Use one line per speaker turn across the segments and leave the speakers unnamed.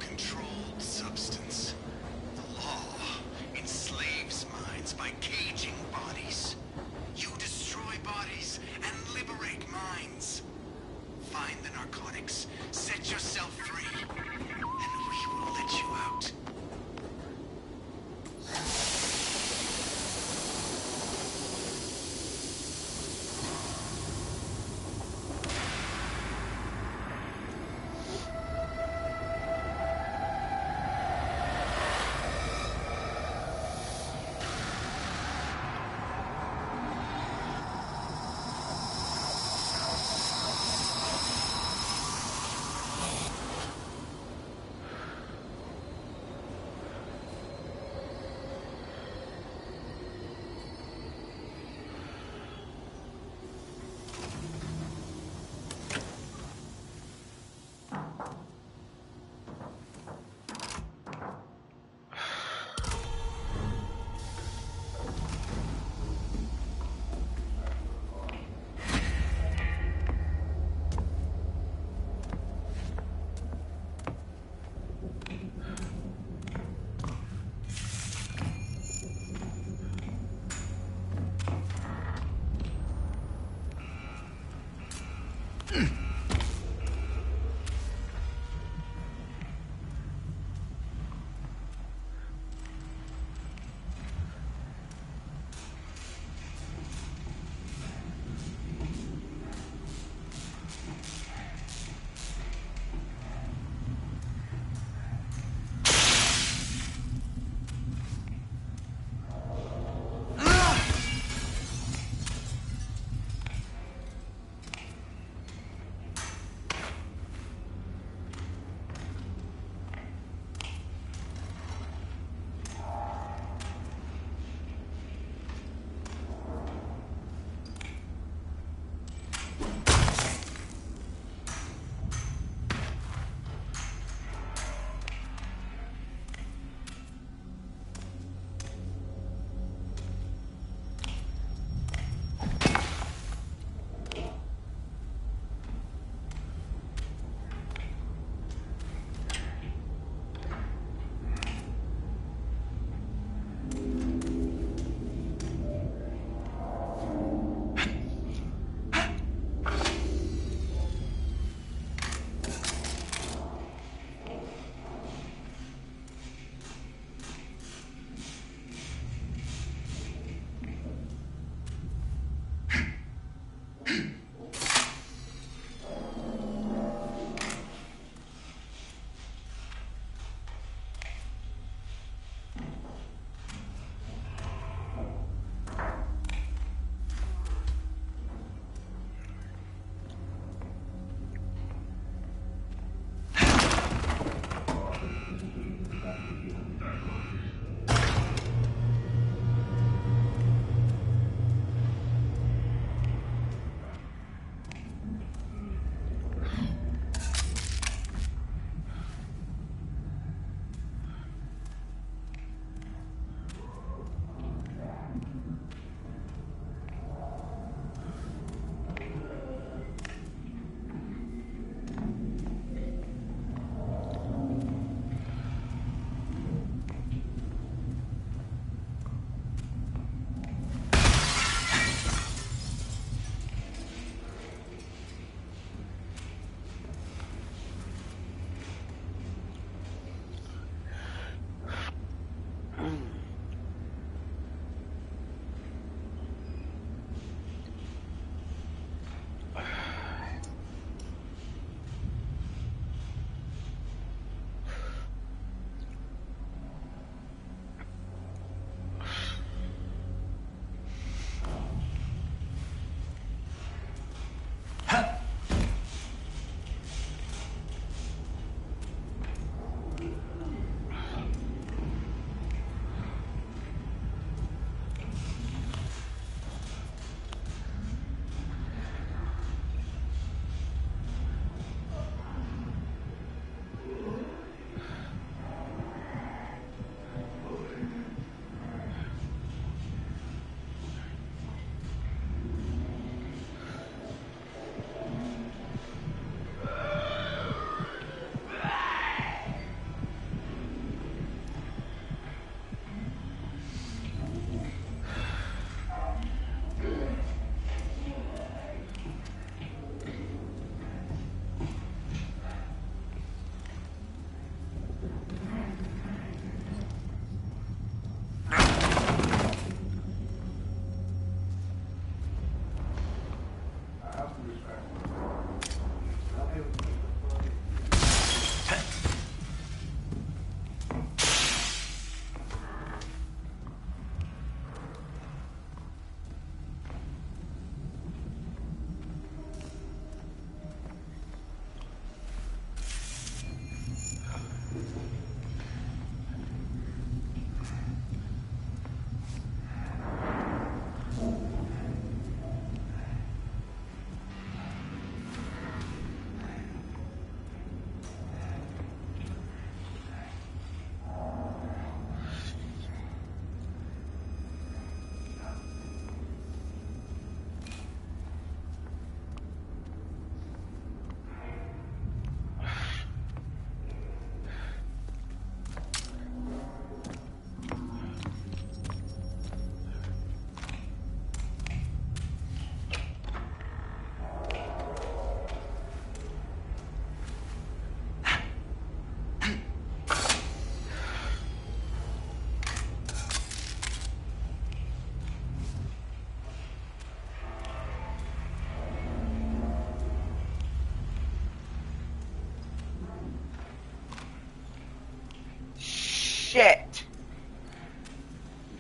controlled substance. The law enslaves minds by caging bodies. You destroy bodies and liberate minds. Find the narcotics, set yourself free, and we will let you out.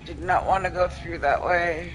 Did not want to go through that way.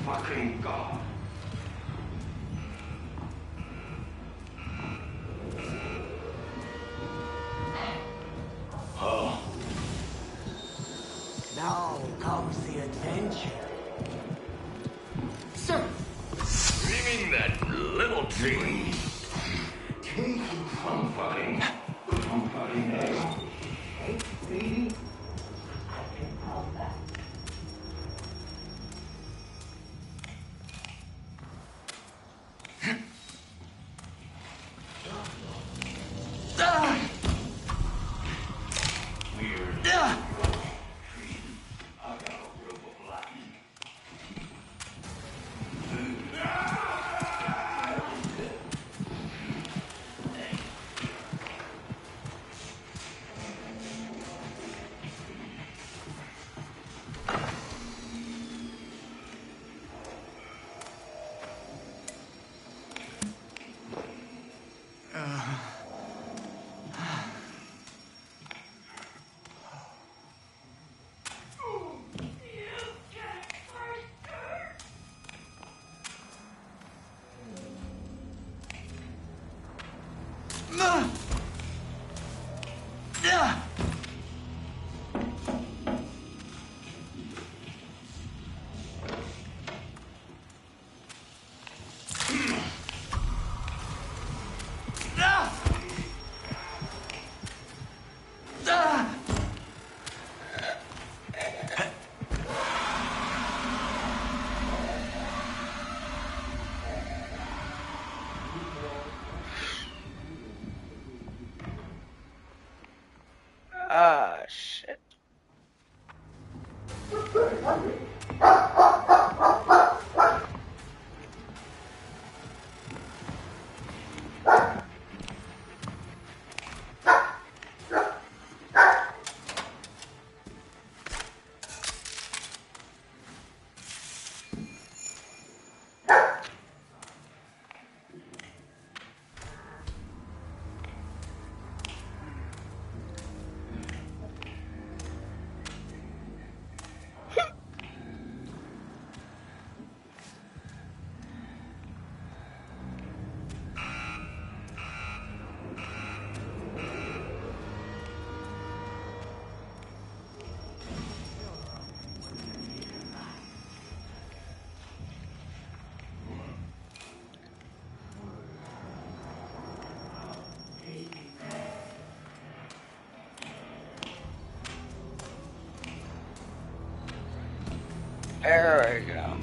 Fucking God. Oh.
Now comes the adventure.
Sir! Bring in that little thing. Take you from fucking hell. Hey, baby.
There we go.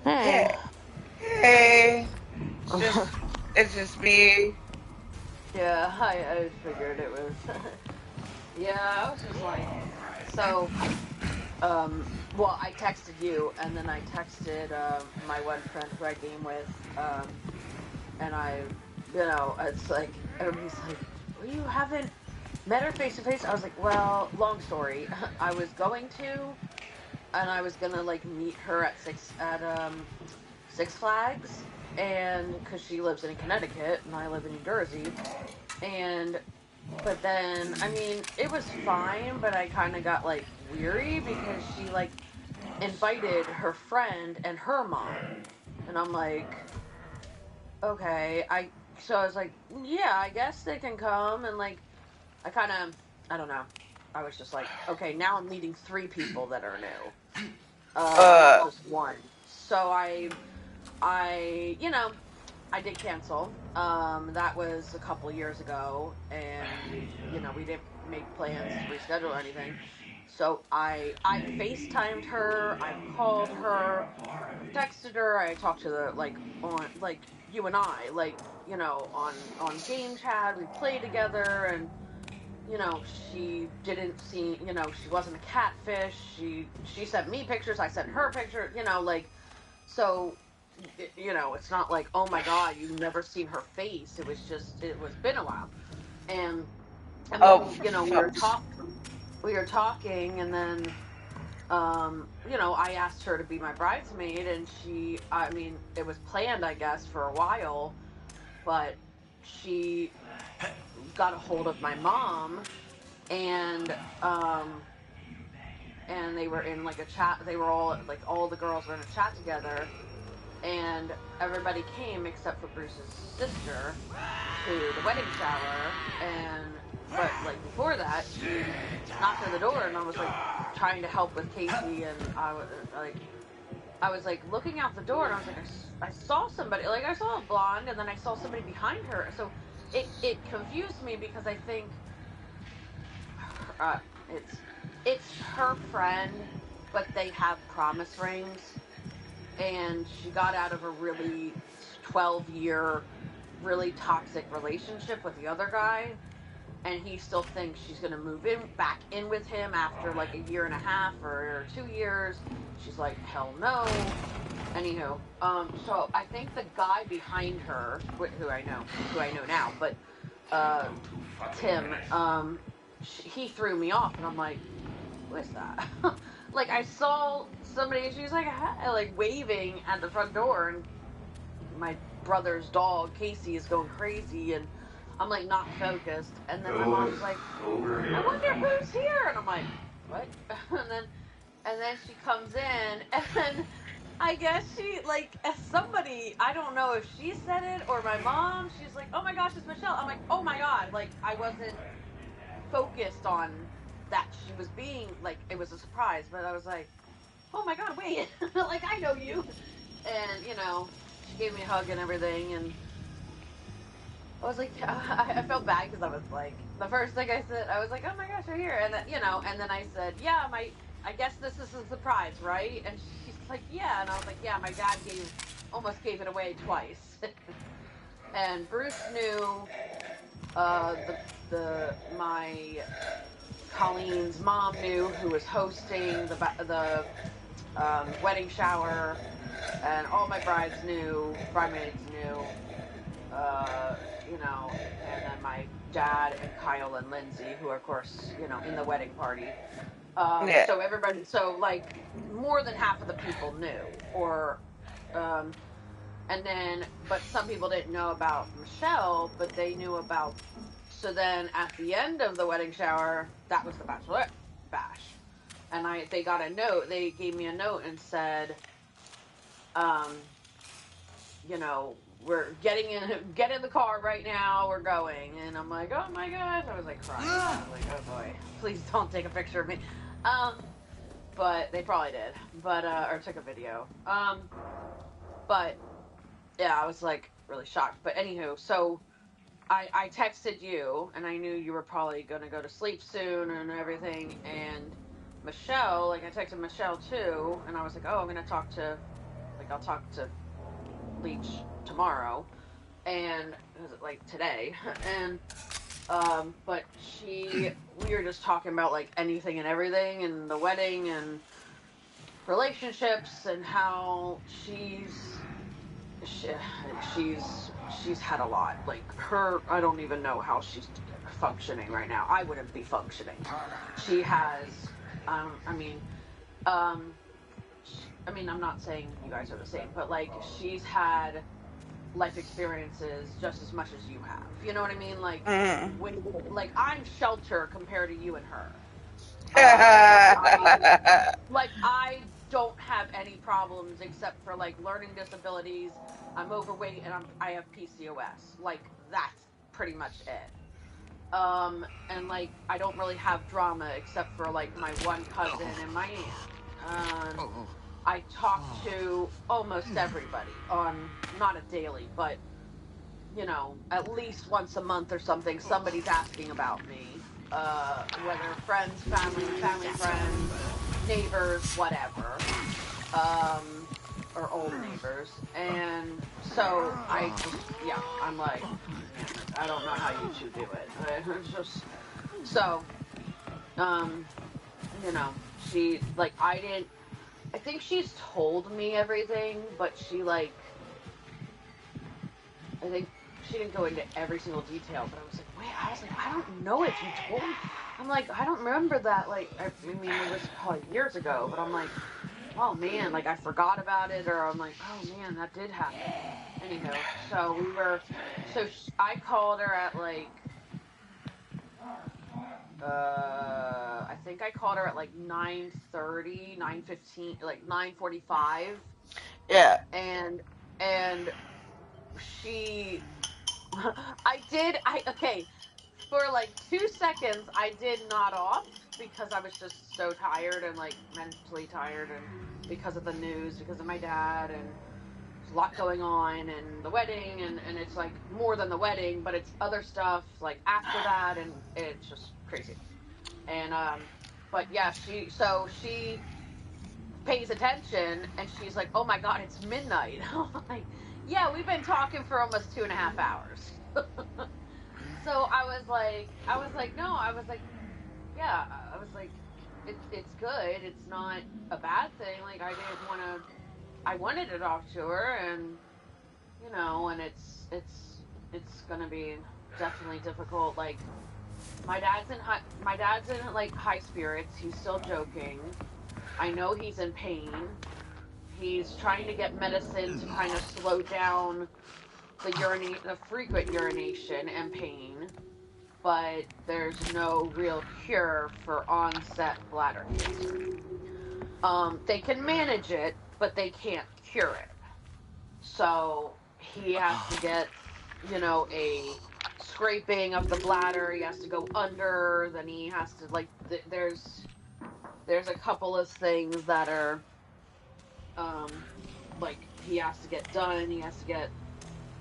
Hey, hey, it's just me.
Yeah, I figured it was. Yeah, I was just like, so, well, I texted you, and then I texted my one friend who I game with, and it's like, everybody's like, well, you haven't met her face to face. I was like, well, long story. I was going to, and I was gonna like meet her at Six Flags, and because she lives in Connecticut and I live in New Jersey, but then I mean it was fine, but I kind of got like weary because she like invited her friend and her mom, and I'm like, okay, I was like, yeah, I guess they can come, and like I don't know, I was just like, okay, now I'm meeting three people that are new, not
Uh,
just one. So I did cancel. That was a couple years ago, and we didn't make plans to reschedule or anything. So I FaceTimed her, I've called her, texted her, I talked to the on you and I on game chat. We played together, and she didn't see, she wasn't a catfish. She sent me pictures, I sent her pictures, so it's not like, oh my god, you've never seen her face. It was just, it was been a while, and
oh,
then we were talking, and then I asked her to be my bridesmaid, and I mean, it was planned, I guess, for a while, but she got a hold of my mom, and um and they were in like a chat. They were all the girls were in a chat together, and everybody came except for Bruce's sister to the wedding shower. But like before that, she knocked on the door, and I was like trying to help with Casey, and I was like looking out the door, and I was like, I saw somebody, like I saw a blonde, and then I saw somebody behind her. So it confused me because I think uh, it's her friend, but they have promise rings, and she got out of a really 12-year really toxic relationship with the other guy, and he still thinks she's going to move in back in with him after like a year and a half or 2 years. She's like, hell no. Anywho, so I think the guy behind her, who I know now, but uh, Tim, he threw me off, and I'm like, who is that? Like I saw somebody, she was like, hi, like waving at the front door, and my brother's dog Casey is going crazy, and I'm like not focused, and then my mom's like, I wonder who's here, and I'm like, what? And then she comes in, and then I guess she like somebody, I don't know if she said it or my mom, she's like, oh my gosh, it's Michelle. I'm like, oh my god, like I wasn't focused on that she was being like, it was a surprise, but I was like, oh my god, wait, like I know you. And she gave me a hug and everything, and I was like, I felt bad because I was like, the first thing I said, I was like, oh my gosh, you're here. And then, and then I said, yeah, I guess this is a surprise, right? And she's like, yeah. And I was like, yeah, my dad almost gave it away twice. And Bruce knew, my Colleen's mom knew, who was hosting the wedding shower, and all my bridesmaids knew, and then my dad and Kyle and Lindsay, who are, of course, in the wedding party.
Yeah.
So everybody, so like more than half of the people knew, and then, but some people didn't know about Michelle, but they knew about. So then at the end of the wedding shower, that was the bachelorette bash, and they got a note. They gave me a note and said, we're get in the car right now, we're going. And I'm like, oh my gosh, I was like crying. I was like, oh boy, please don't take a picture of me. But they probably did, but or took a video. But yeah, I was like really shocked. But anywho, so I texted you, and I knew you were probably gonna go to sleep soon and everything. And Michelle, like I texted Michelle too, and I was like, oh, I'll talk to Leach tomorrow, and like today, and but we were just talking about like anything and everything, and the wedding and relationships, and how she's had a lot. Like I don't even know how she's functioning right now. I wouldn't be functioning. She has, I mean, I'm not saying you guys are the same, but like she's had life experiences just as much as you have. You know what I mean? Like like I'm shelter compared to you and her. I don't have any problems except for like learning disabilities. I'm overweight, and I have PCOS. Like that's pretty much it. And like I don't really have drama except for like my one cousin and my aunt. I talk to almost everybody on, not a daily, but at least once a month or something, somebody's asking about me. Whether friends, family friends, neighbors, whatever. Or old neighbors. And so I'm like, I don't know how you two do it. It's just so, um, she like I think she's told me everything, but I think she didn't go into every single detail, but I was like, wait, I don't know if you told me. I'm like, I don't remember that. Like, I mean, it was probably years ago, but I'm like, oh man, like I forgot about it, or I'm like, oh man, that did happen. Anyhow, I called her at like, I think I called her at like 9:30, 9:15, like 9:45.
Yeah.
And she, okay, for like 2 seconds, I did nod off because I was just so tired and like mentally tired, and because of the news, because of my dad, and there's a lot going on, and the wedding, and it's like more than the wedding, but it's other stuff like after that, and it's just crazy. And but yeah, she pays attention, and she's like, oh my god, it's midnight. I'm like, yeah, we've been talking for almost 2.5 hours. So yeah, I was like, it's good. It's not a bad thing. Like, I wanted to talk to her, and you know, and it's gonna be definitely difficult. Like my dad's in like high spirits. He's still joking. I know he's in pain. He's trying to get medicine to kind of slow down the frequent urination and pain, but there's no real cure for onset bladder cancer. They can manage it, but they can't cure it. So he has to get, a scraping of the bladder. He has to go under. Then he has to there's a couple of things that are like he has to get done. He has to get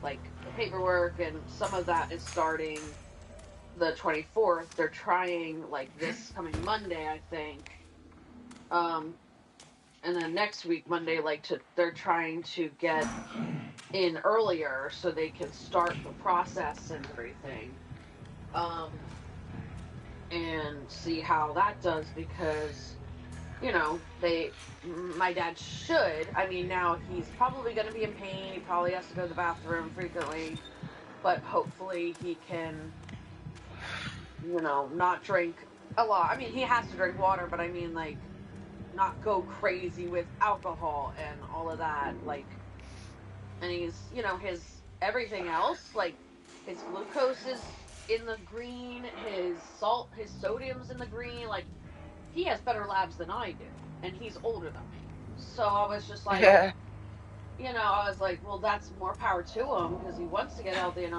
like the paperwork, and some of that is starting the 24th. They're trying like this coming Monday, I think. And then next week Monday, they're trying to get in earlier so they can start the process and everything. And see how that does, because my dad should, I mean, now he's probably going to be in pain. He probably has to go to the bathroom frequently, but hopefully he can, not drink a lot. I mean, he has to drink water, but I mean, like, not go crazy with alcohol and all of that. Like, and he's, his everything else, like, his glucose is in the green, his sodium's in the green. Like, he has better labs than I do, and he's older than me. So I was just like,
Yeah.
I was like, well, that's more power to him, because he wants to get healthy and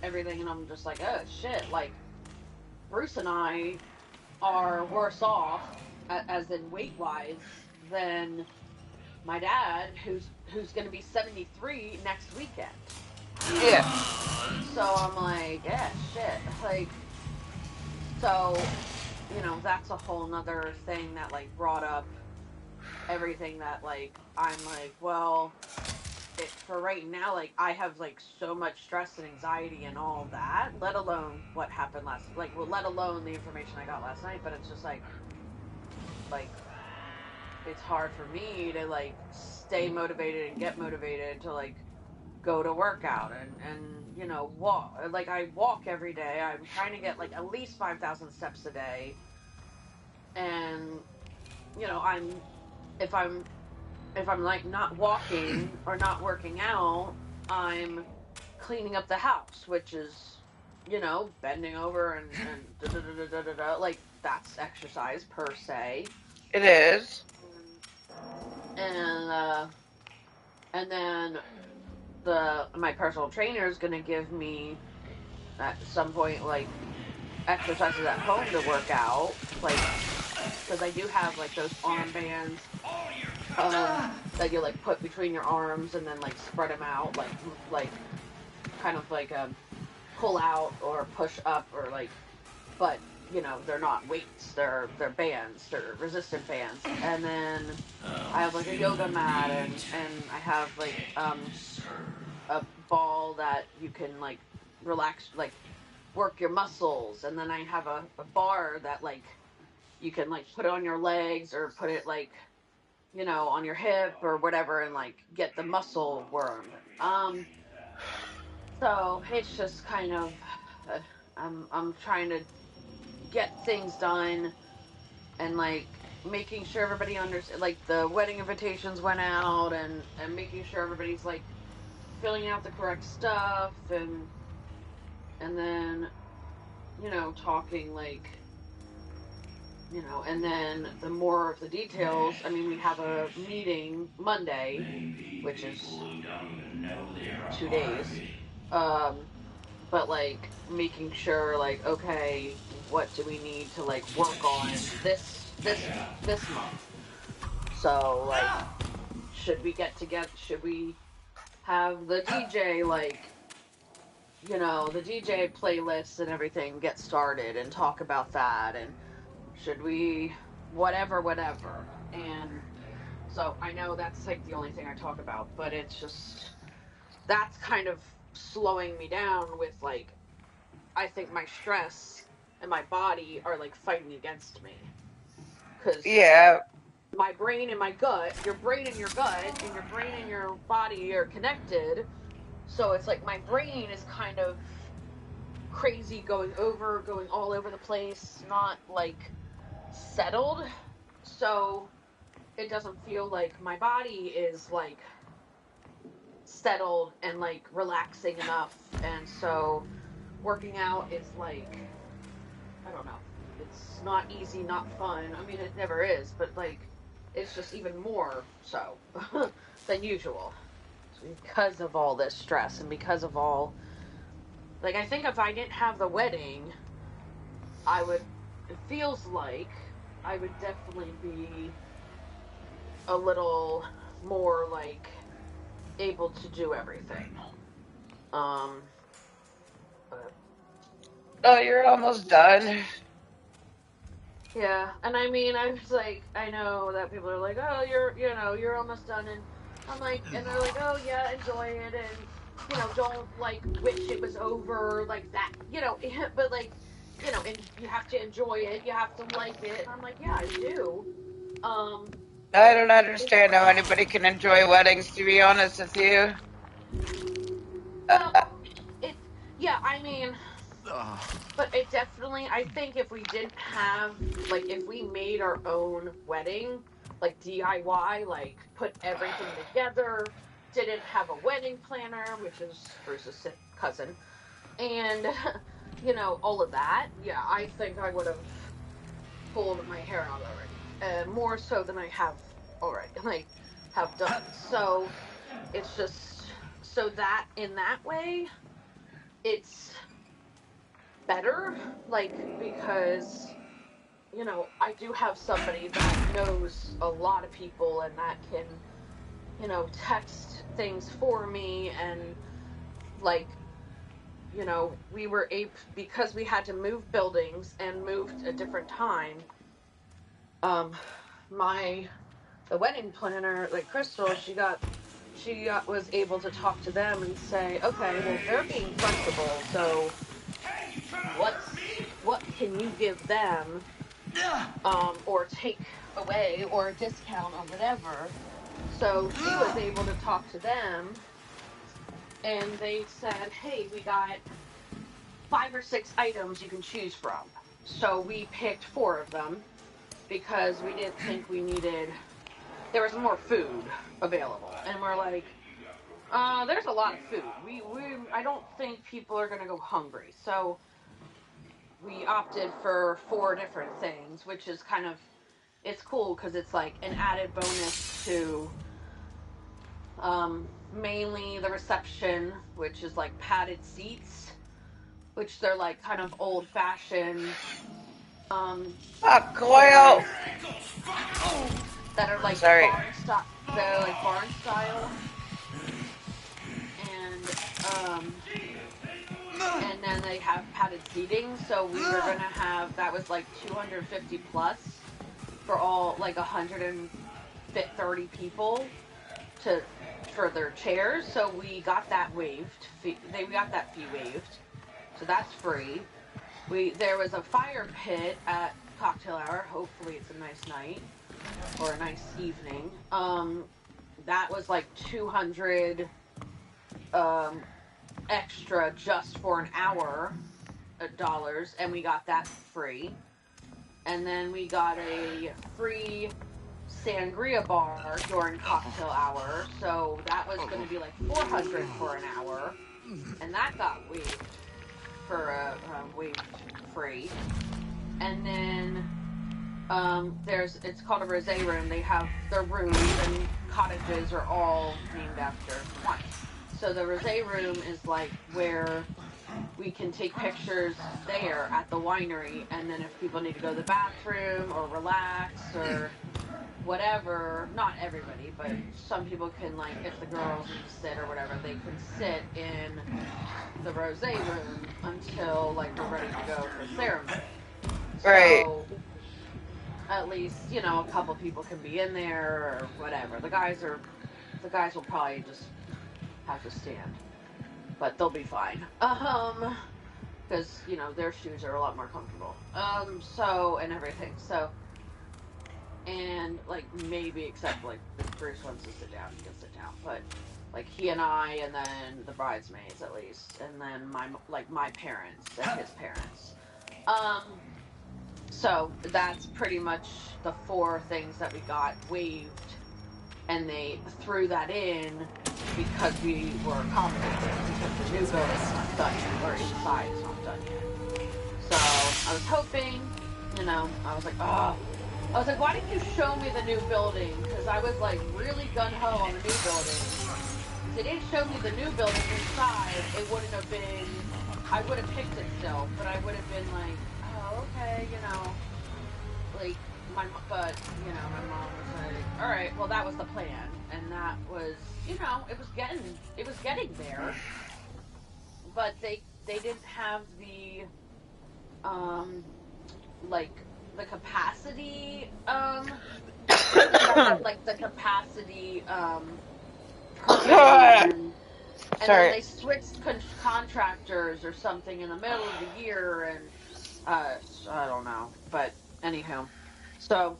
everything. And I'm just like, oh shit, like Bruce and I are worse off, as in weight wise, than my dad, who's going to be 73 next weekend.
Yeah.
So I'm like, yeah, shit, like, so that's a whole nother thing that like brought up everything that like I'm like, well, for right now, like I have like so much stress and anxiety and all that, let alone what happened let alone the information I got last night. But it's just like it's hard for me to like stay motivated and get motivated to like go to workout and walk. Like I walk every day. I'm trying to get like at least 5,000 steps a day. And I'm if I'm like not walking or not working out, I'm cleaning up the house, which is bending over and da, da, da, da, da, da, like that's exercise per se.
It is.
And then my personal trainer is going to give me at some point like exercises at home to work out, like because I do have like those armbands that you like put between your arms and then like spread them out, like kind of like a pull out or push up, or like, but they're not weights, they're bands, they're resistant bands. And then I have like a yoga mat, and I have like a ball that you can like relax, like work your muscles. And then I have a bar that like you can like put it on your legs or put it like on your hip or whatever, and like get the muscle worm. So it's just kind of I'm trying to get things done, and like making sure everybody understands. Like the wedding invitations went out, and making sure everybody's like filling out the correct stuff, and then talking like and then the more of the details. I mean, we have a meeting Monday, which is 2 days. But like making sure, like, okay, what do we need to like work on this month? So like, should we get together? Should we have the DJ the DJ playlist and everything get started and talk about that? And should we whatever. And so I know that's like the only thing I talk about, but it's just that's kind of slowing me down with like, I think my stress and my body are like fighting against me, because
Yeah.
my brain and my gut, your brain and your gut, and your brain and your body are connected. So it's like my brain is kind of crazy, going all over the place, not like settled. So it doesn't feel like my body is like settled and like relaxing enough. And so working out is like, I don't know, it's not easy, not fun. I mean, it never is, but like it's just even more so than usual because of all this stress and because of all, like, I think if I didn't have the wedding, it feels like I would definitely be a little more like able to do everything. But
Oh, you're almost done.
yeah, and I mean, I was like, I know that people are like, oh, you're almost done, and I'm like, and they're like, oh yeah, enjoy it, and don't like wish it was over like that, but like, and you have to enjoy it, you have to like it, and I'm like, yeah, I do. Um,
I don't
it,
understand how anybody can enjoy weddings, to be honest with you.
well, it, yeah, I mean, but it definitely, I think if we didn't have, like, if we made our own wedding, like DIY, like put everything together, didn't have a wedding planner, which is Bruce's cousin, and, all of that, yeah, I think I would have pulled my hair out already. More so than I have already, like, have done. So it's just, so that in that way, it's better, like, because I do have somebody that knows a lot of people and that can, text things for me, and like, we were able, because we had to move buildings and moved a different time. Um, the wedding planner, like Crystal, was able to talk to them and say, okay, well, they're being flexible, so what can you give them, or take away, or a discount, or whatever. So she was able to talk to them, and they said, hey, we got 5 or 6 items you can choose from. So we picked 4 of them because we didn't think there was more food available. And we're like, there's a lot of food. I don't think people are going to go hungry. So we opted for 4 different things, which is kind of, it's cool because it's like an added bonus to mainly the reception, which is like padded seats, which they're like kind of old fashioned
Coil!
chairs that are like
Sorry.
barn style. They're like barn style, and then they have padded seating. So we were gonna have, that was like 250 plus for all, like 130 people for their chairs. So we got that waived. We got that fee waived, so that's free. There was a fire pit at cocktail hour. Hopefully it's a nice night or a nice evening. That was like 200 extra just for an hour dollars, and we got that free. And then we got a free sangria bar during cocktail hour, so that was going to be like 400 for an hour, and that got waived waived free. And then it's called a rosé room. They have their rooms, and cottages are all named after wine. So the rosé room is like where we can take pictures there at the winery, and then if people need to go to the bathroom or relax or whatever, not everybody, but some people can, like, if the girls need to sit or whatever, they can sit in the rosé room until, like, we're ready to go for the ceremony.
Right.
So at least, a couple people can be in there or whatever. The guys will probably just have to stand, but they'll be fine. Because, their shoes are a lot more comfortable. So, and everything. So, and like maybe except like if Bruce wants to sit down, he can sit down. But like he and I, and then the bridesmaids at least, and then my parents and his parents. So that's pretty much the four things that we got waived, and they threw that in because we were accommodated because the new building's not done yet, or inside is not done yet. So I was hoping, I was like, oh, I was like, why didn't you show me the new building? Because I was like really gun ho on the new building. If they didn't show me the new building inside, it wouldn't have been. I would have picked it still, but I would have been like, oh, okay, like but my mom was like, all right, well, that was the plan, and that was, it was getting there, but they didn't have the like the capacity. They didn't have like the capacity permitting, and then
Sorry.
they switched contractors or something in the middle of the year, and I don't know, but anyhow, so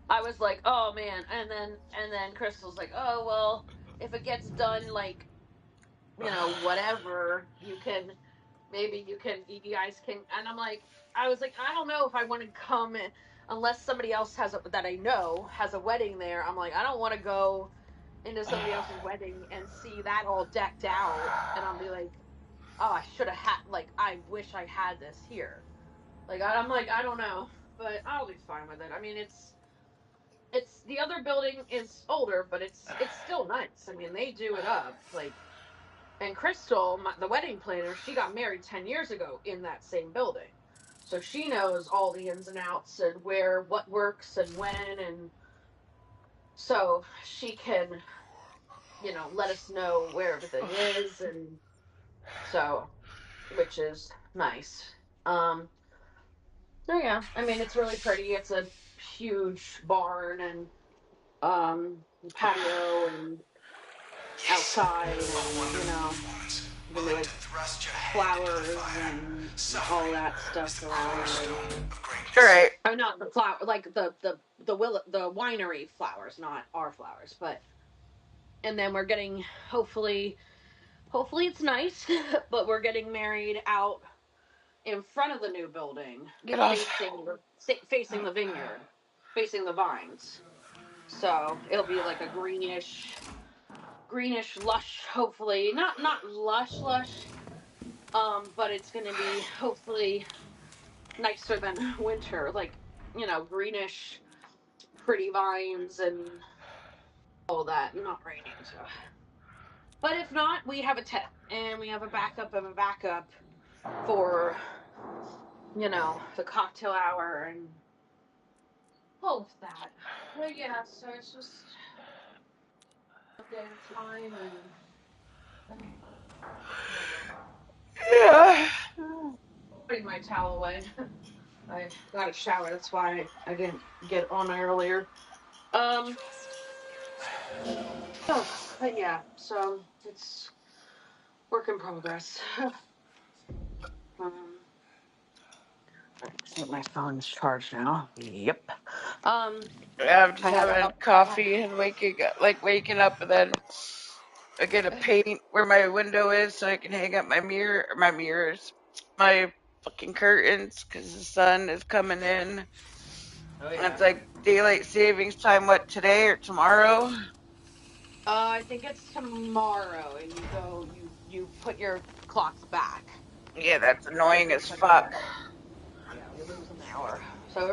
I was like, oh man, and then Crystal's like, oh well, if it gets done like whatever, you guys can, and I was like, I don't know if I want to come in unless somebody else that I know has a wedding there. I'm like, I don't want to go into somebody else's wedding and see that all decked out, and I'll be like, oh, I should have had, like, I wish I had this here. Like, I'm like, I don't know, but I'll be fine with it. I mean, it's the other building is older, but it's still nice. I mean, they do it up, like, and Crystal, the wedding planner, she got married 10 years ago in that same building. So she knows all the ins and outs and what works and when, and so she can, let us know where everything is, and so, which is nice. So yeah, I mean, it's really pretty. It's a huge barn and patio and
Yes.
outside,
A
and
wonderful performance.
gonna be
Willing
like
to thrust your head into the
flowers
fire.
and all
Suffering
that
is
stuff
the
around, and
cornerstone of greatness.
Right.
oh, not the flower, like the winery flowers, not our flowers, but and then we're getting, hopefully it's nice, but we're getting married out in front of the new building,
Get off.
facing the vineyard, facing the vines. So it'll be like a greenish lush, hopefully not lush, but it's gonna be hopefully nicer than winter, like greenish, pretty vines and all that. Not raining, so. But if not, we have a tent and we have a backup of a backup for the cocktail hour and all of that. But yeah, so it's just a day at a time, and
Yeah.
putting my towel away. I got a shower, that's why I didn't get on earlier. Um, oh, but yeah, so it's work in progress. um, I think my phone's charged now. Yep.
Yeah, I'm just
I have
having coffee and waking up, and then I get to paint where my window is so I can hang up my mirrors, my fucking curtains, because the sun is coming in.
Oh
And
yeah.
it's like daylight savings time, what, today or tomorrow?
I think it's tomorrow, and you put your clocks back.
Yeah, that's
If
annoying
you
as
put it
fuck.
back, yeah, we lose an hour. So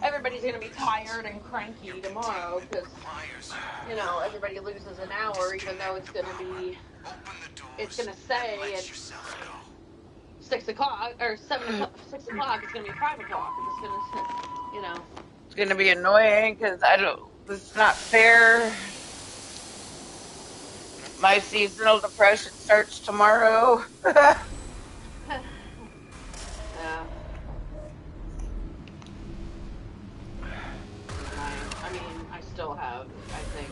everybody's gonna be tired and cranky tomorrow because
Requires you.
everybody loses an hour, even though
Open the
it's
doors
gonna
and
say
let
it's
yourself go.
6 o'clock or 7 o'clock. 6 o'clock. It's gonna be 5 o'clock. It's gonna,
It's gonna be annoying because I don't. It's not fair. My seasonal depression starts tomorrow.
yeah. I mean, I still have. I think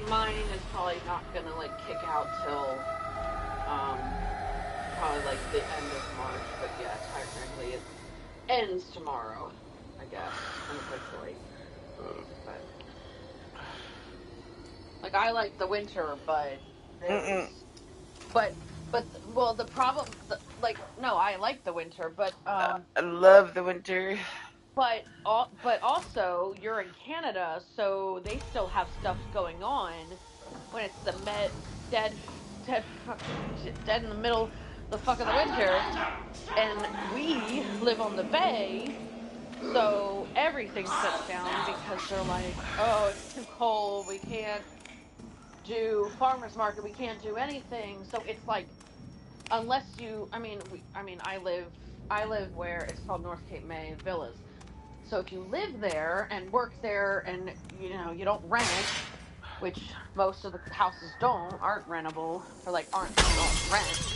mine is probably not gonna like kick out till probably like the end of March. But yeah, technically it ends tomorrow, I guess, unofficially. But like, I like the winter, but
Mm-mm.
there's, well, the problem, like, no, I like the winter,
I love the winter.
but also you're in Canada, so they still have stuff going on when it's the dead, dead in the middle, the fuck of the winter, and we live on the bay, so everything shuts down because they're like, oh, it's too cold, we can't do farmers market, we can't do anything. So it's like, unless you, I live where it's called North Cape May Villas. So if you live there and work there, and you don't rent it, which most of the houses aren't rentable, or like don't rent.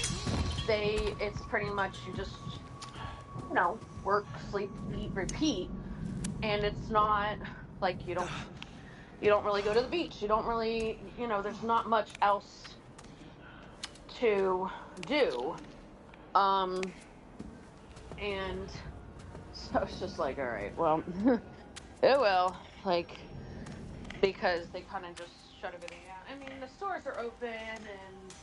It's pretty much you just work, sleep, eat, repeat, and it's not like you don't really go to the beach. You don't really, there's not much else to do. Um, and so it's just like, all right, well, it will, like, because they kind of just shut everything down. I mean, the stores are open and,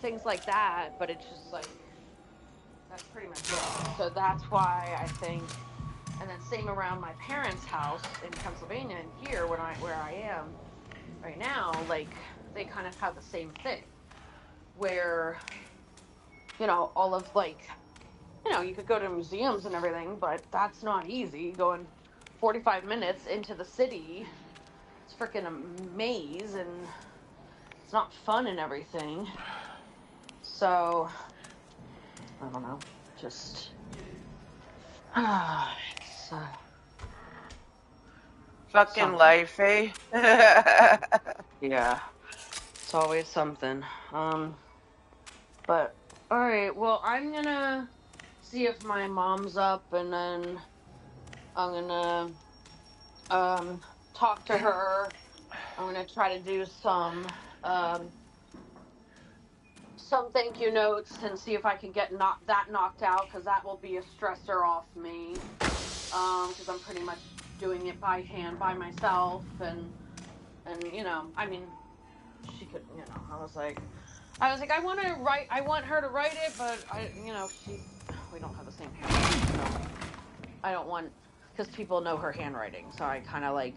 things like that, but it's just like, that's pretty much it. So that's why I think, and then same around my parents' house in Pennsylvania and here where I am right now, like, they kind of have the same thing where, all of, like, you could go to museums and everything, but that's not easy. Going 45 minutes into the city, it's freaking a maze and it's not fun and everything. So, I don't know. Just, it's,
Fucking
something.
life, eh?
Yeah, it's always something. But, all right, well, I'm gonna see if my mom's up, and then I'm gonna, talk to her. I'm gonna try to do um, some thank you notes and see if I can get that knocked out, because that will be a stressor off me. Because I'm pretty much doing it by hand by myself, and I mean, she could, I want her to write it, but we don't have the same handwriting, so I don't want, because people know her handwriting, so I kind of like,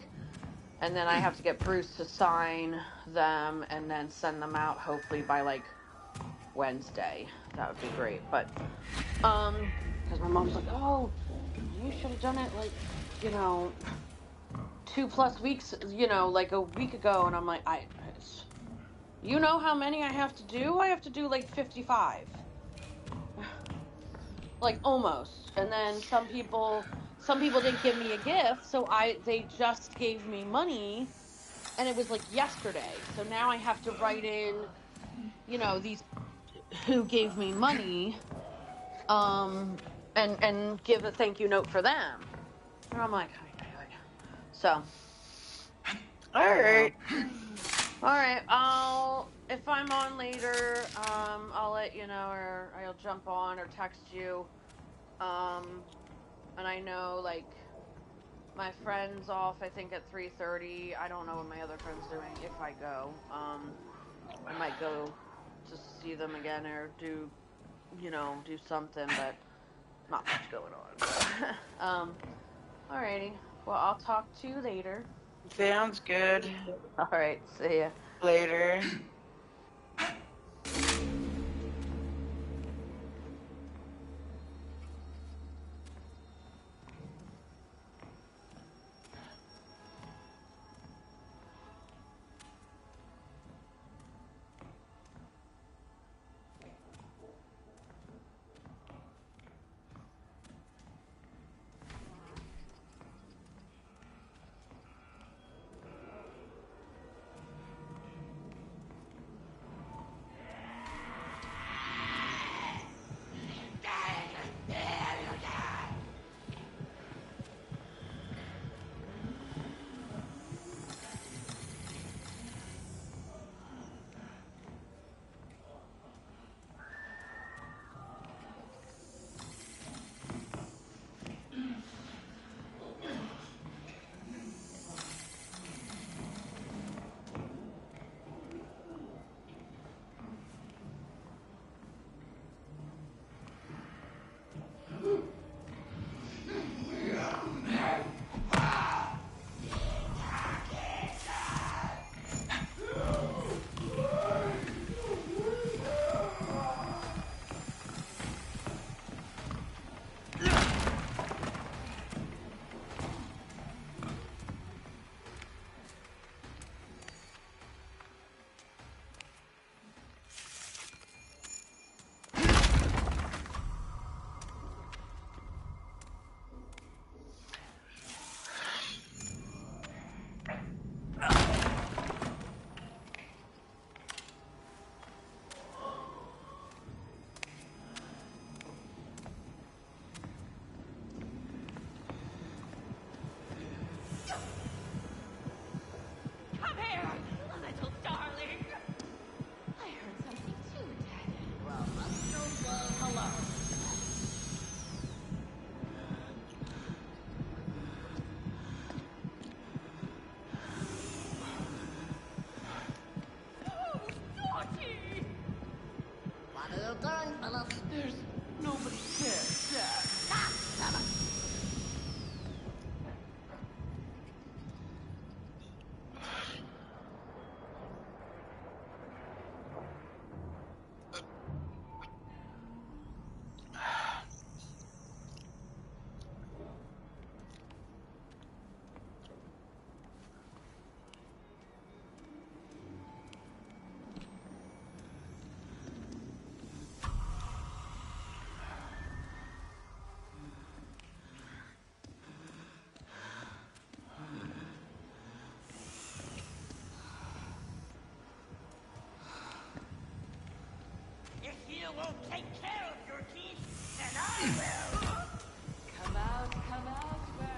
and then I have to get Bruce to sign them and then send them out hopefully by like Wednesday. That would be great. But because my mom's like, oh, you should have done it like, 2+ weeks, like a week ago. And I'm like, how many I have to do? I have to do like 55, like almost. And then some people didn't give me a gift, so they just gave me money, and it was like yesterday. So now I have to write in, these who gave me money, and give a thank you note for them. And I'm like, so
All
I don't
right.
know. All right, if I'm on later, I'll let you know, or I'll jump on or text you. Um, and I know, like, my friend's off, I think, at 3:30. I don't know what my other friend's doing if I go. I might go to see them again, or do something, but not much going on. But alrighty. Well, I'll talk to you later.
Sounds good.
All right, see ya.
Later.
won't take care of your teeth, then I will!
Come out, wherever you are.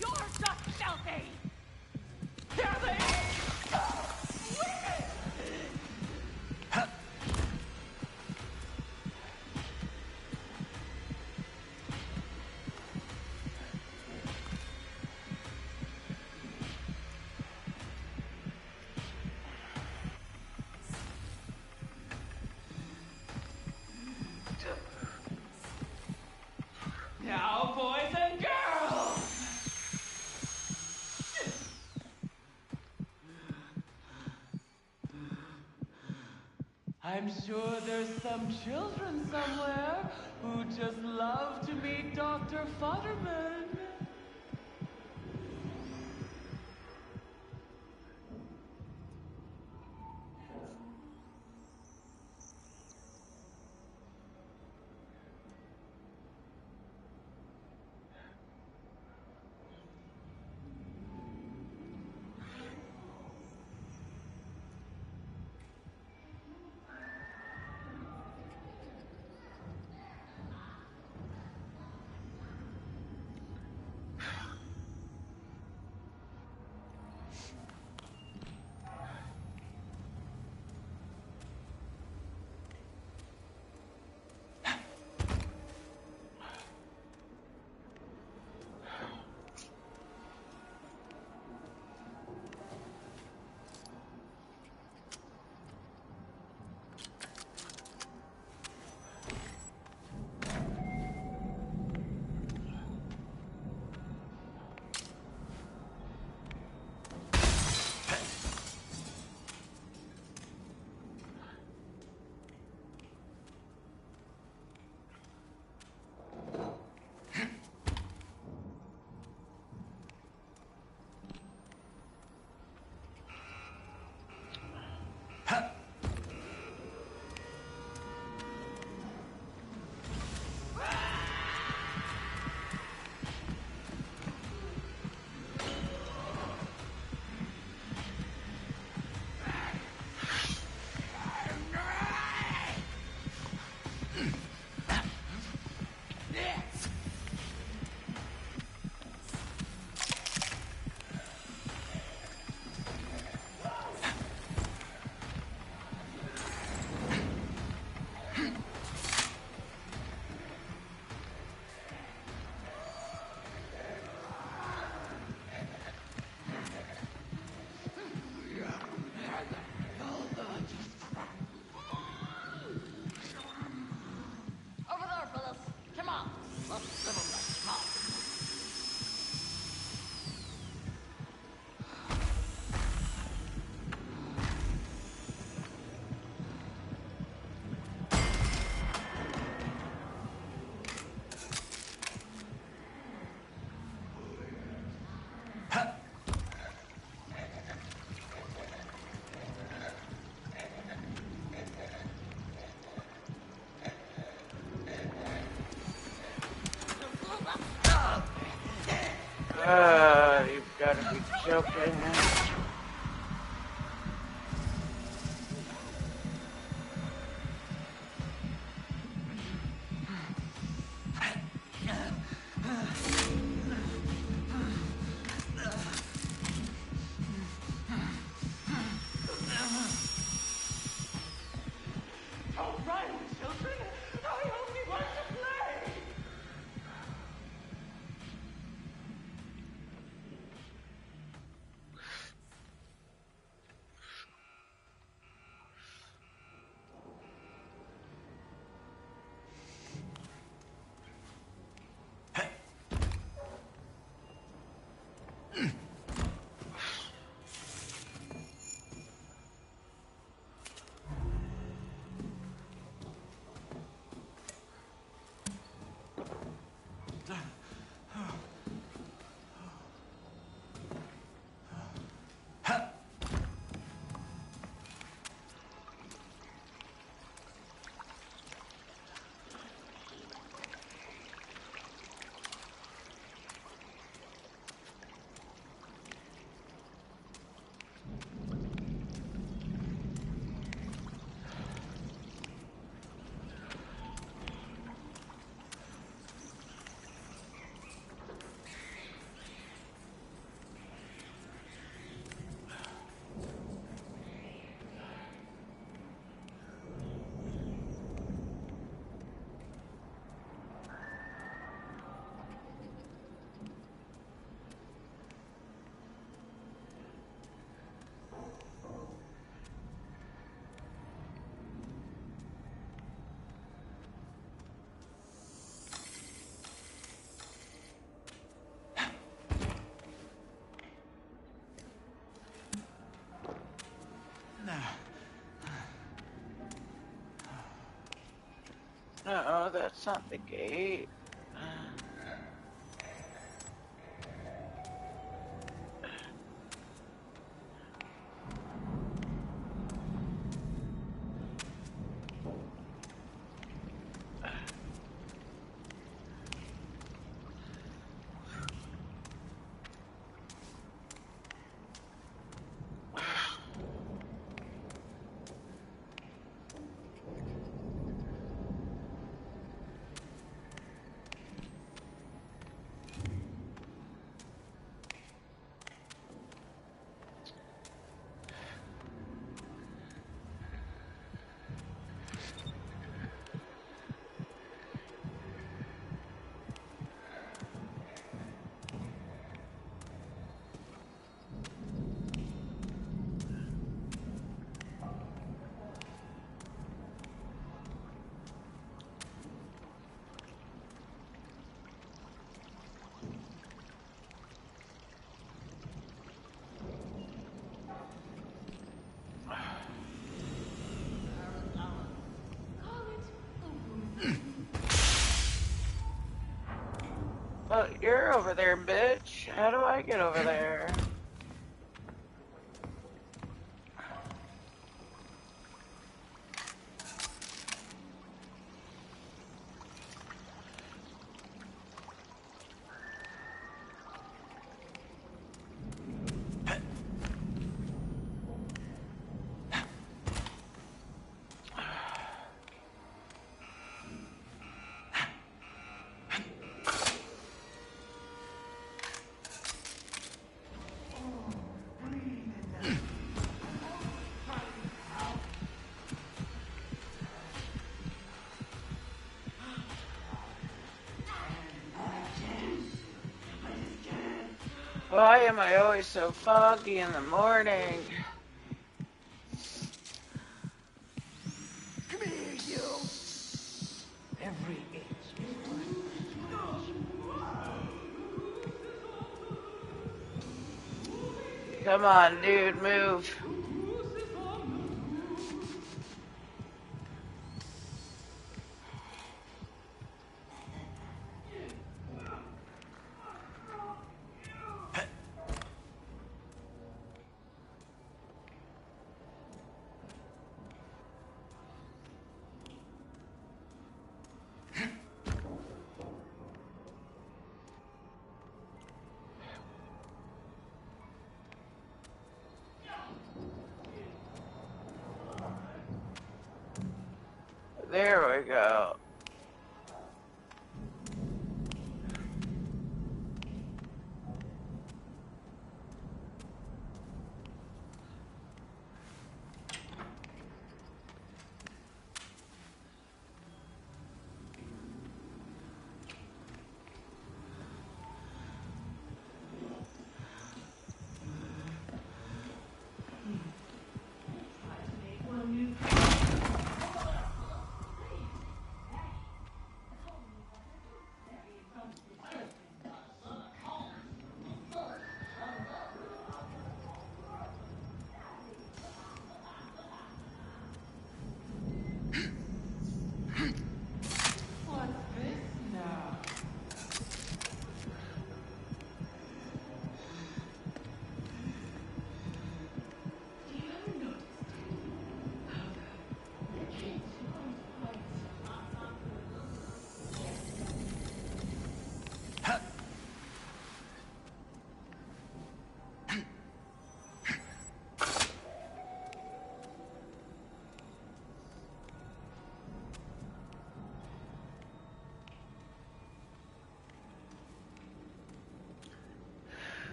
You're just filthy! Filthy! Now, boys and girls! I'm sure there's some children somewhere who just love to meet Dr. Futterman.
Over there, fellas. Come on. Let's live them small.
You've got to be joking.
All right, children. I only want to play.
No, that's not the gate. Oh, you're over there, bitch. How do I get over there? Why am I always so foggy in the morning?
Come here, you! Every inch is worth
Come on, dude, move. There we go.
What's this now?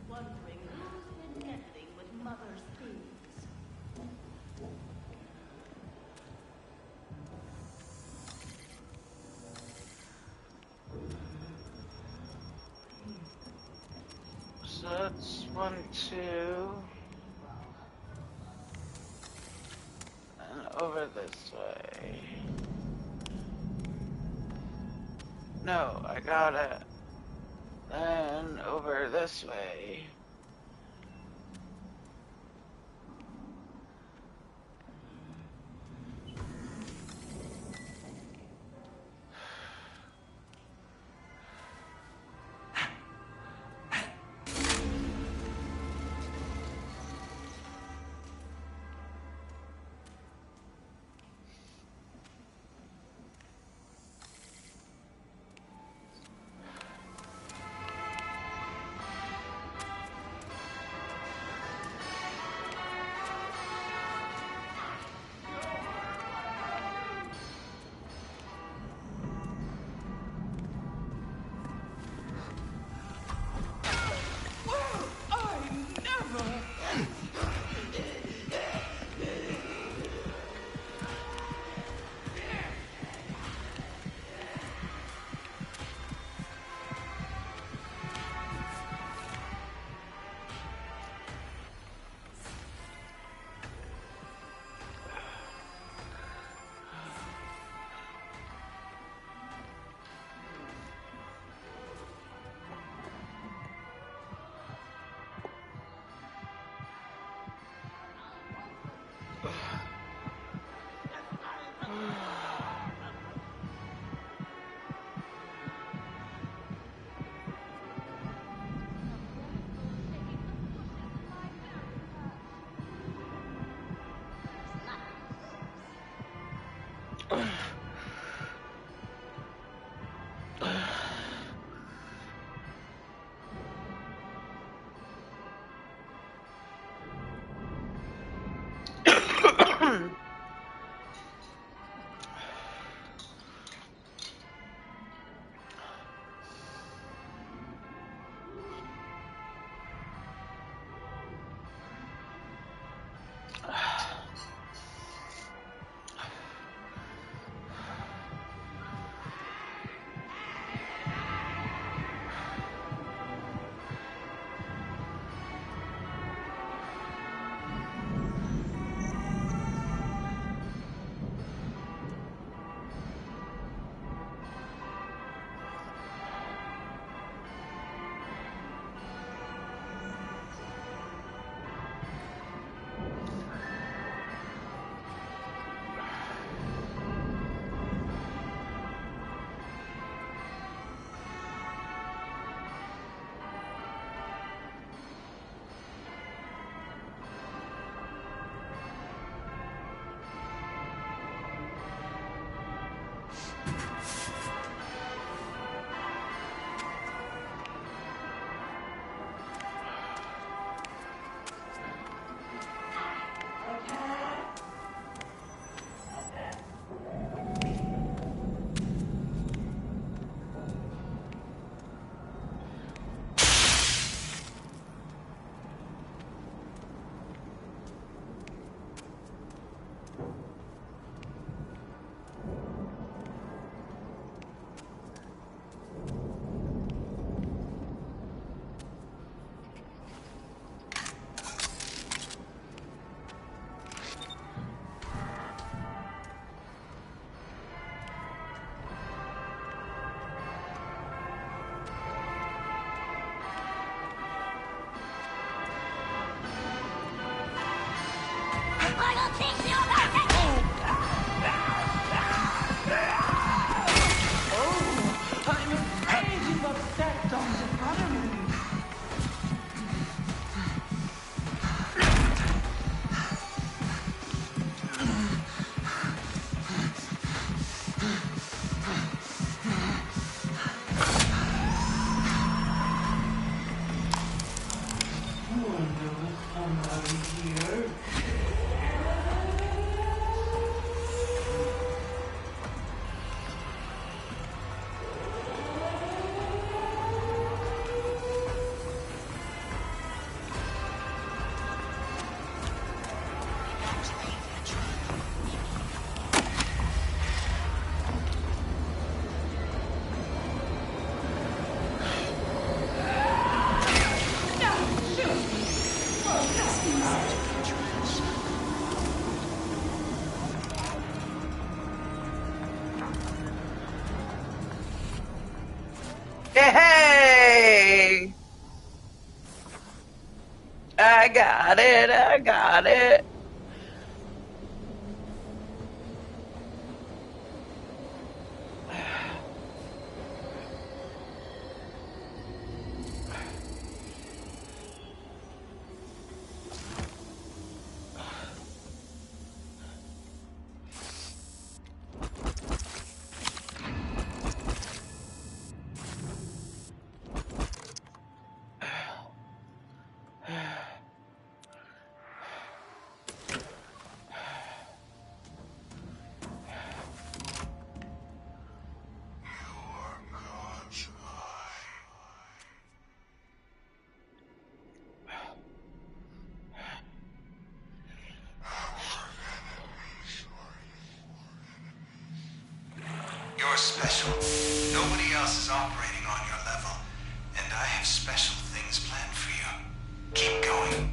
Wondering who's been meddling with Mother's things.
So that's 1, 2. And over this way. No, I gotta then over this way. I got it. I got it.
You're special. Nobody else is operating on your level, and I have special things planned for you. Keep going.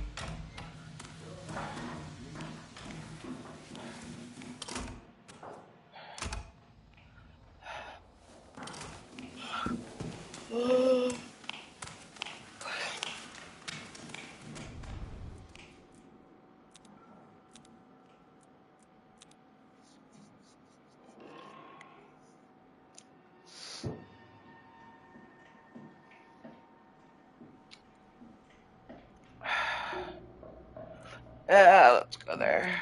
Let's go there.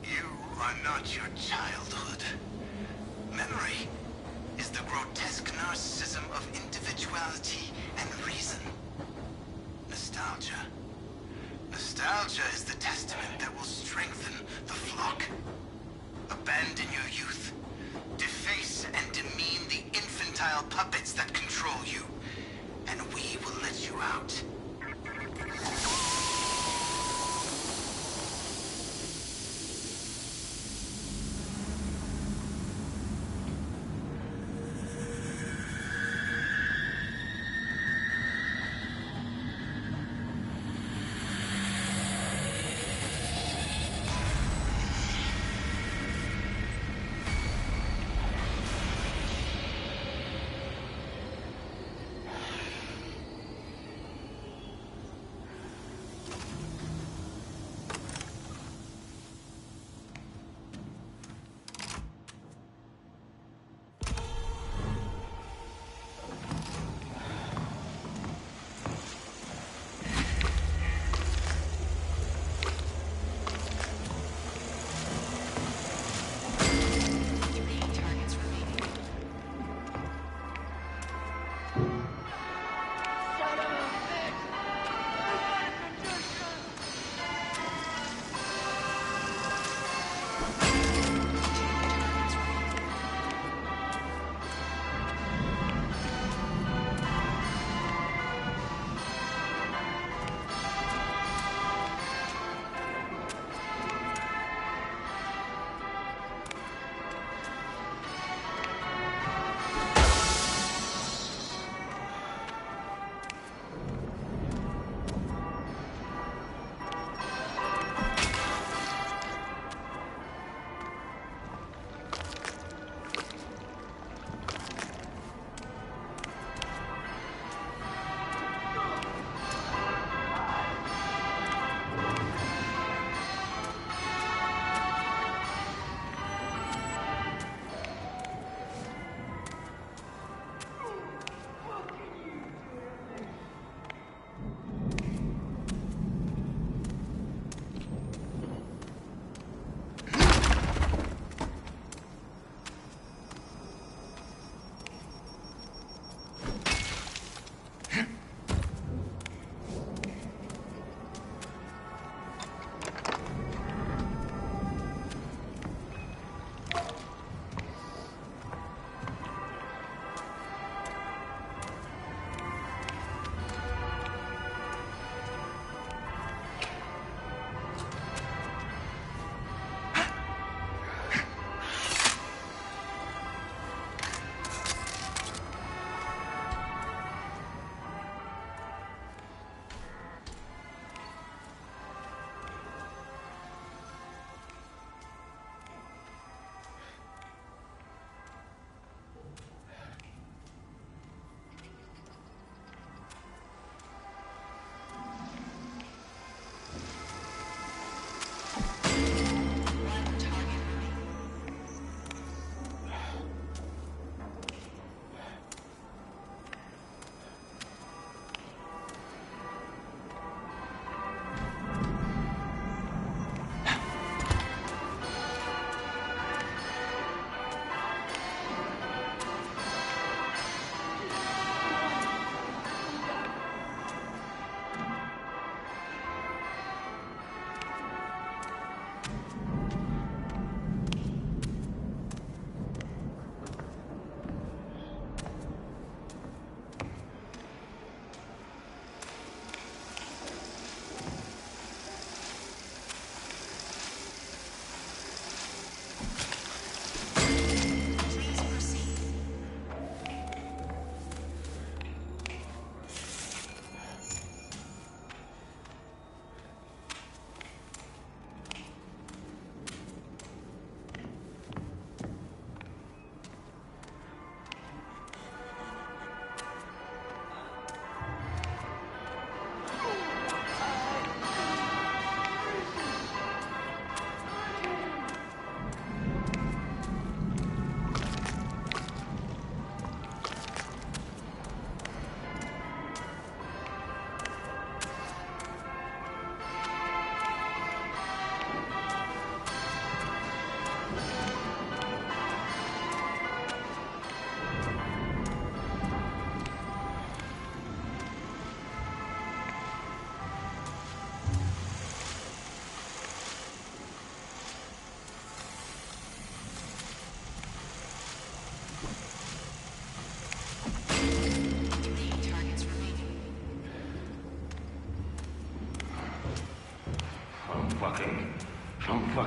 You are not your childhood. Memory is the grotesque narcissism of individuality and reason. Nostalgia. Nostalgia is the testament that will strengthen the flock. Abandon your youth. Deface and demean the infantile puppets that control you. And we will let you out.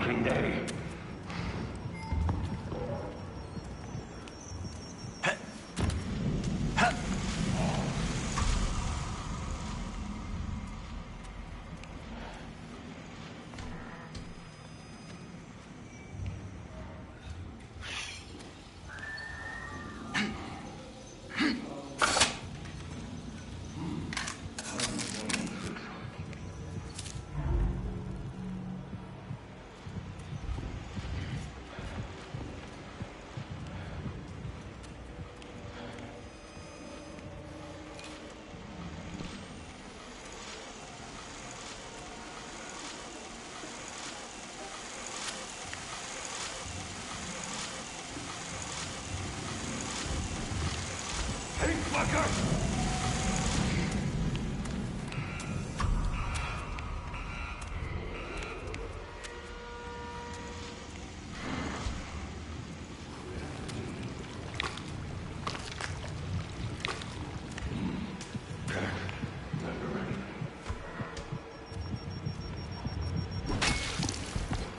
fucking day. Hey, fucker!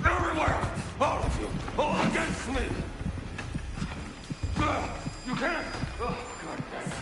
Everywhere! All of you! All against me! You can't! Oh, God damn it.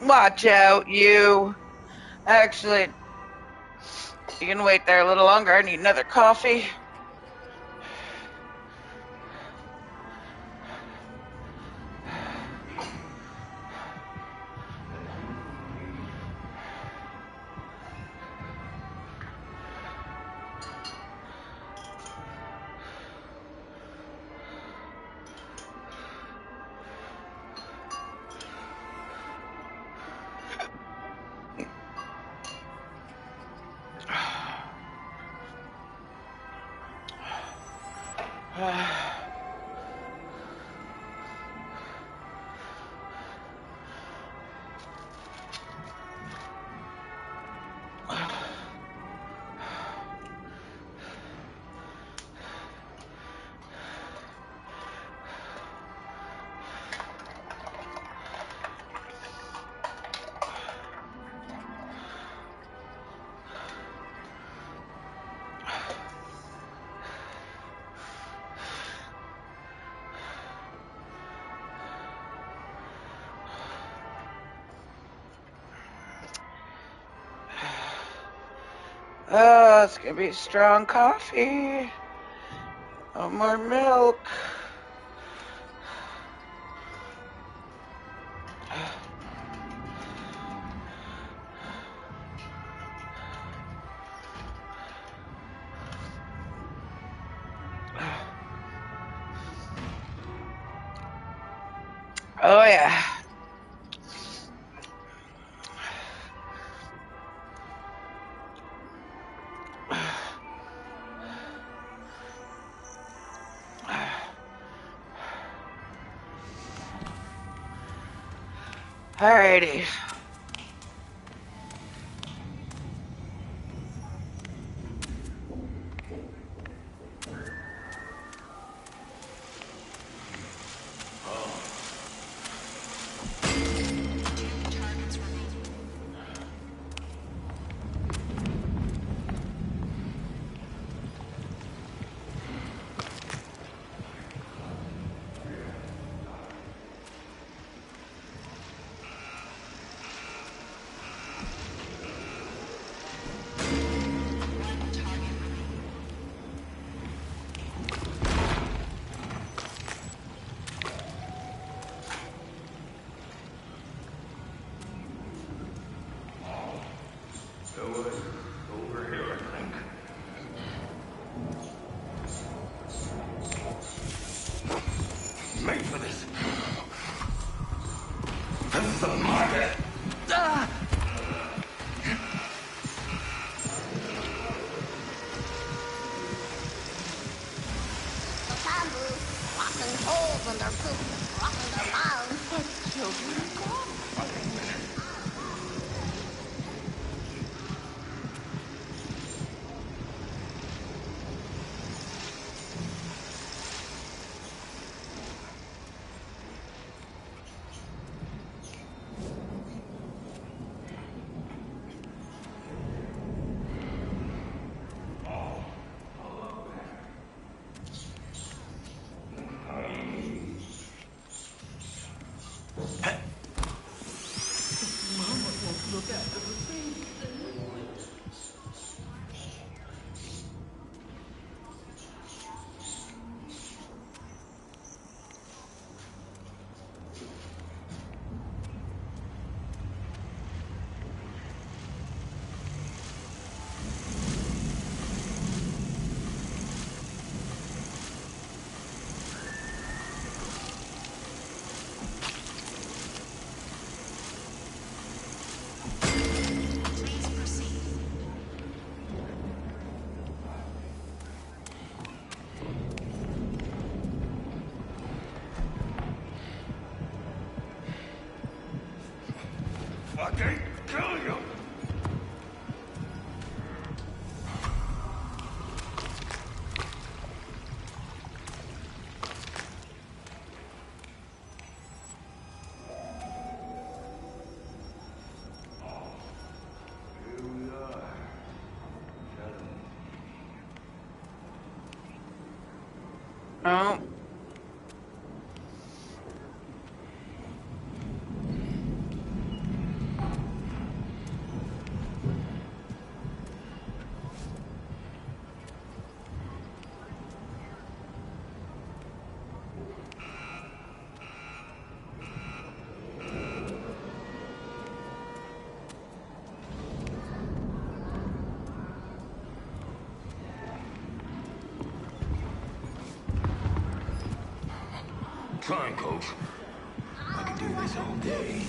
Watch out, you. Actually, you can wait there a little longer. I need another coffee. Oh, it's gonna be strong coffee. No more milk. Oh, yeah. Alrighty.
Over here, I think. Made for this. This is the market.
Bamboo, rocking holes in their poop, rocking their mouths.
But children gone. Mama won't look after the baby.
fucking kill you! Here we are.
Oh.
Try, Coach. I can do this all day.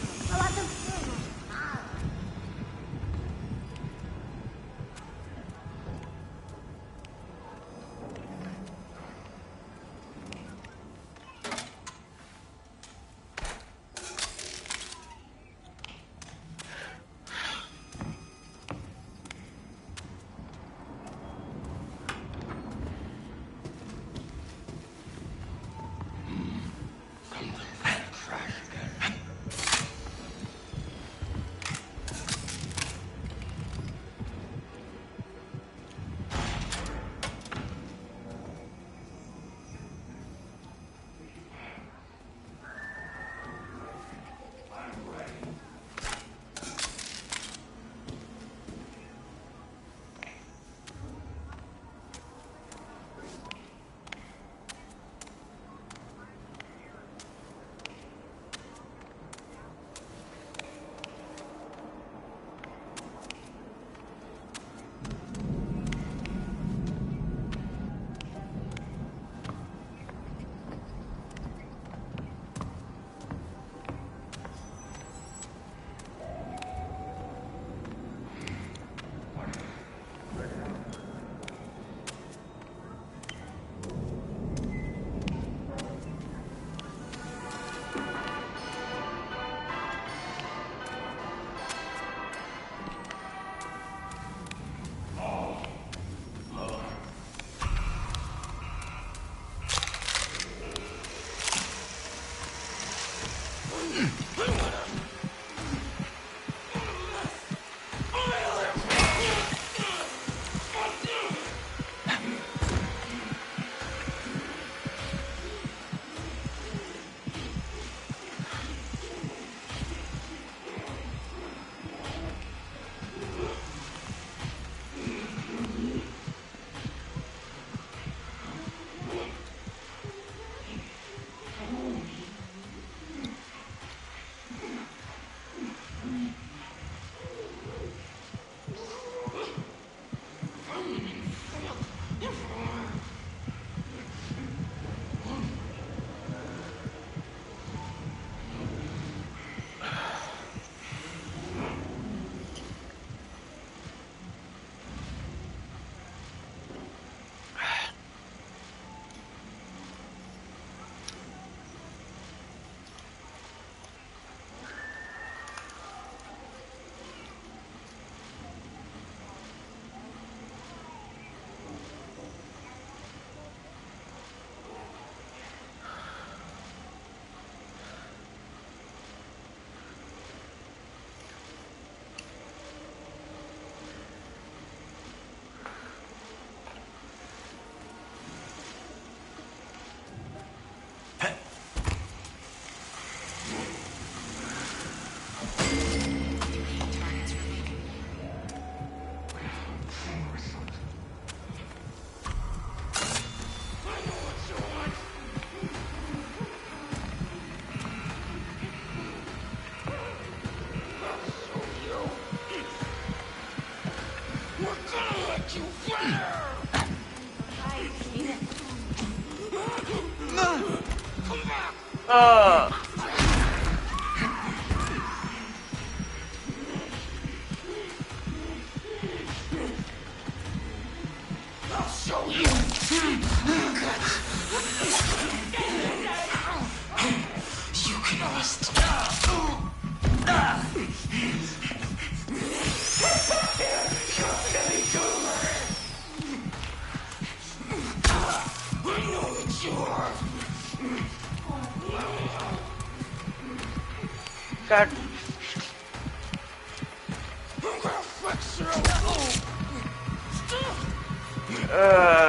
Oh. God. Uh.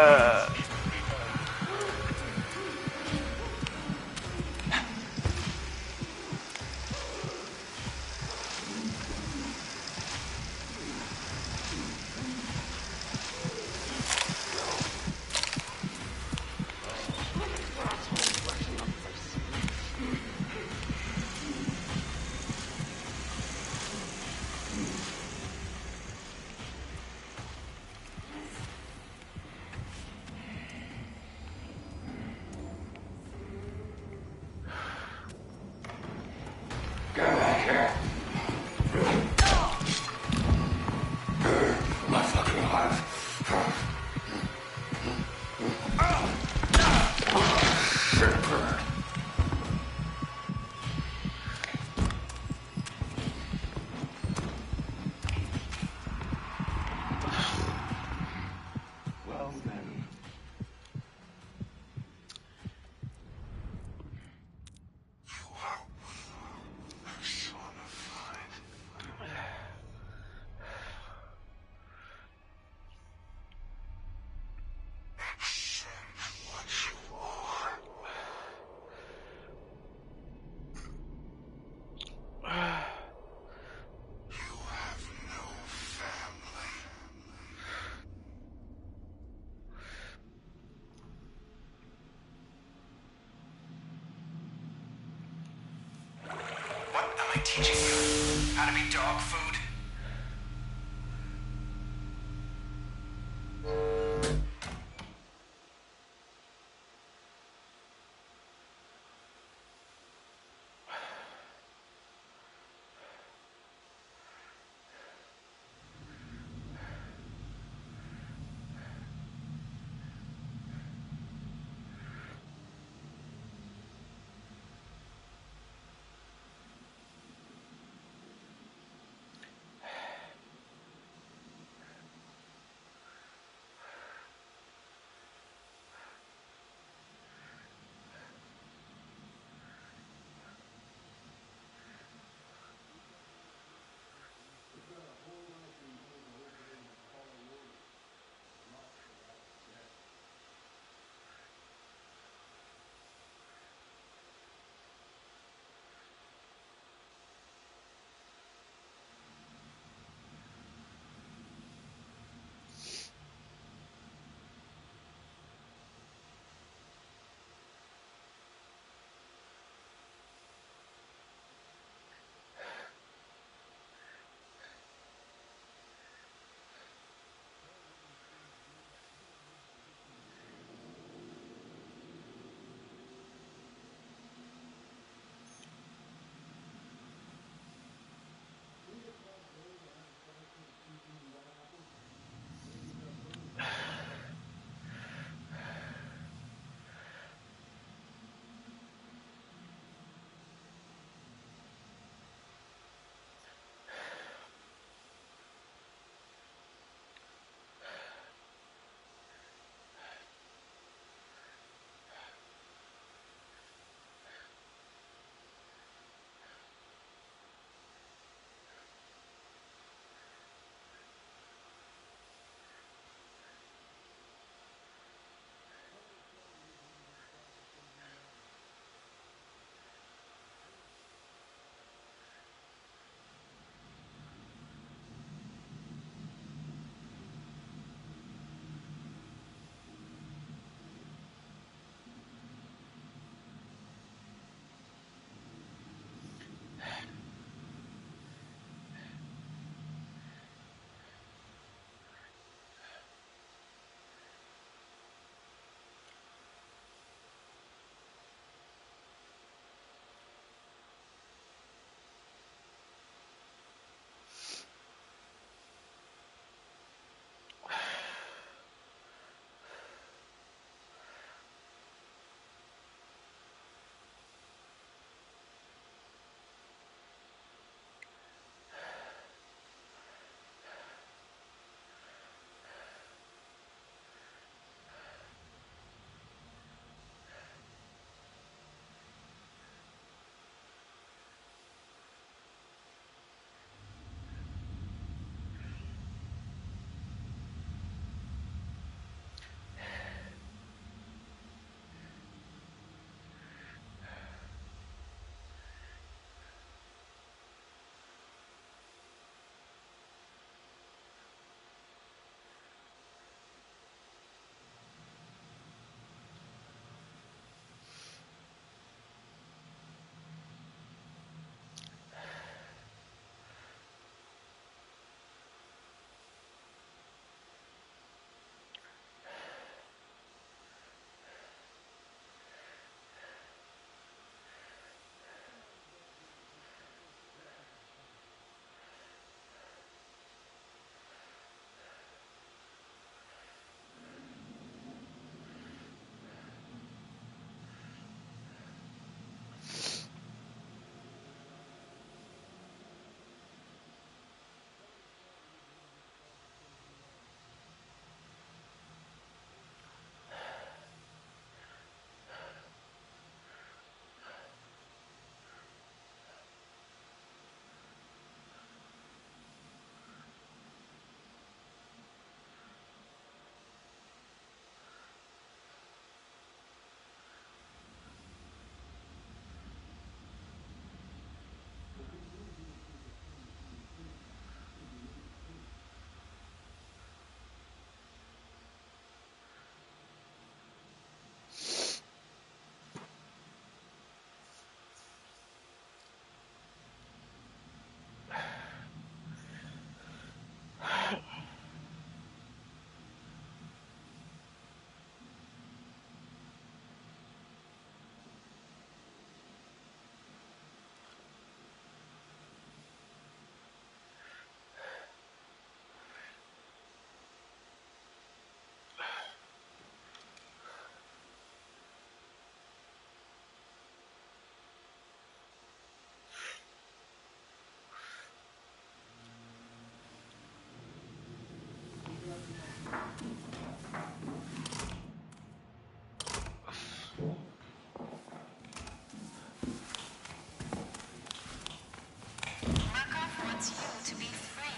Murkoff wants you to be free.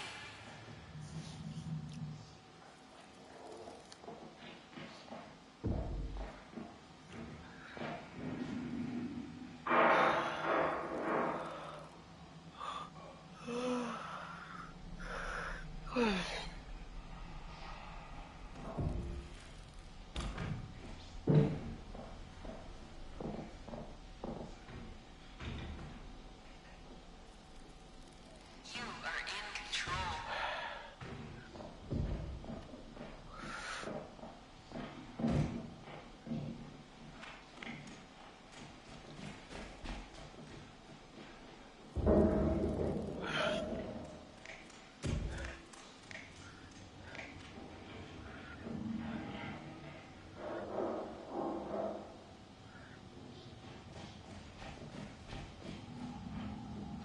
You are in control.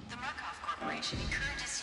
The Murkoff Corporation encourages